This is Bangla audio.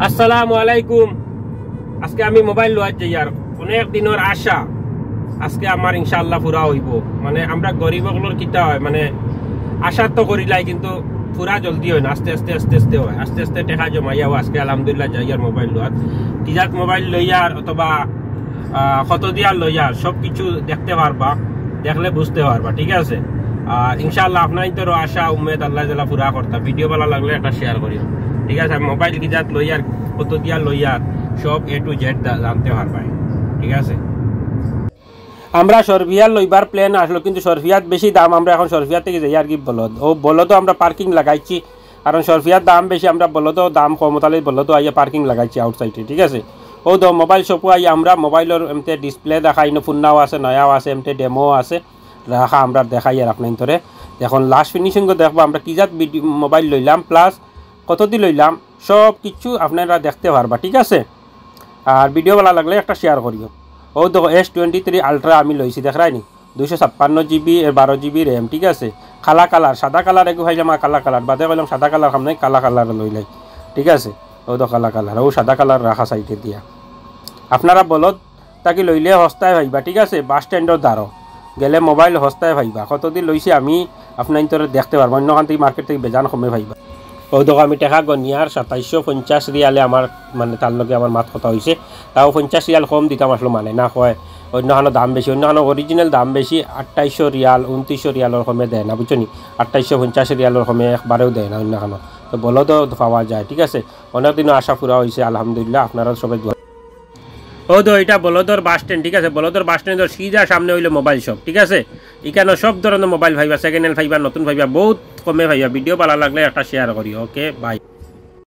আসসালামু আলাইকুম। আজকে আমি মোবাইল লওয়ার যাই আর অনেক দিনের আশা আজকে আমার ইনশাআল্লাহ পুরা হইব। মানে আমরা গরিবগুলোর কিতা হয়, মানে আশা তো করিলাই কিন্তু পুরা জলদি হয় না, আস্তে আস্তে আস্তে আস্তে হয়, আস্তে আস্তে টেকা জমাইয়াও আজকে আলহামদুলিল্লাহ যাই আর মোবাইল লওয়ার কিজাত মোবাইল লইয়ার অথবা কত দিয়ার লইয়ার সব কিছু দেখতে পারবা, দেখলে বুঝতে পারবা। ঠিক আছে, আর ইনশাআল্লাহ আপনার তো আশা উম্মেদ আল্লাহ জাল্লা পুরা করতা। ভিডিও ভালো লাগলে একটা শেয়ার করিও। ঠিক আছে, মোবাইল কিজাত লইয়ার কত দিয়ার লইয়ার সব A to Z জানতে পারবা। ঠিক আছে, আমরা সরফিয়ার লইবার প্ল্যান আসলো, কিন্তু সরফিয়াত বেশি দাম। আমরা এখন সরফিয়া থেকে যাই আর কি বলদ ও বলদ আমরা পার্কিং লাগাইছি, কারণ সরফিয়ার দাম বেশি, আমরা বলদ দাম কম তাহলে বলদ আইয়া পার্কিং লাগাইছি আউটসাইডে। ঠিক আছে, ও তো মোবাইল শপও আই আমরা মোবাইলের এমতে ডিসপ্লে দেখাই, পুন্নাও আছে, নয়াও আছে, এমতে ডেমো আছে রাখা, আমরা দেখাই আর আপনার ধরে এখন লাস্ট ফিনিশিংও দেখবো আমরা কিজাত মোবাইল লইলাম প্লাস কত দি লইলাম সব কিছু আপনারা দেখতে পারবা। ঠিক আছে, আর ভিডিও ভালো লাগলে একটা শেয়ার করিও। ও দেখো S23 আলট্রা আমি লইছি, দেখাইনি 256 GB 12 GB র্যাম। ঠিক আছে, কালা কালার, সাদা কালার একটু ভাইলাম, কালা কালার বাদে কইলাম সাদা কালার খাম নাই, কালা কালার লইলাই। ঠিক আছে, ও তো কালা কালার, ও সাদা কালার রাখা সাইডে দিয়া আপনারা বলদ তাকে লইলে হস্তায় ভাইবা। ঠিক আছে, বাস স্ট্যান্ডের দ্বারো গেলে মোবাইল হস্তায় ভাইবা। কতদিন লইছি আমি আপনার তোরে দেখতে পারবো, অন্যখান থেকে মার্কেট থেকে বেজান কমে ভাইবা। ও দেখো আমি টাকা গনিয়ার 2750 রিয়ালে আমার মানে তার লগে আমার মাত কথা হয়েছে, তাও 50 রিয়াল কম দিতাম আসলো, মানে না হয় অন্যখানো দাম বেশি, অন্যখানো অরিজিনাল দাম বেশি 2800 রিয়াল 2900 রিয়ালের কমে দেয় না, বুঝছো নি? 2850 রিয়ালের কমে একবারেও দেয় না অন্যখানো, তো বলদও পাওয়া যায়। ঠিক আছে, অনেকদিনও আশা পুরা হয়েছে আলহামদুলিল্লাহ, আপনারা সবাই। ও তো এটা বলদর বাস স্ট্যান্ড। ঠিক আছে, বলদর বাস স্ট্যান্ডের সিধা সামনে হইলো মোবাইল শপ। ঠিক আছে, এখানে সব ধরনের mobile viva, second hand viva, নতুন ভাইবা, বহুত কমে ভাইবা। ভিডিও ভালো লাগলে একটা শেয়ার করি। ওকে, বাই।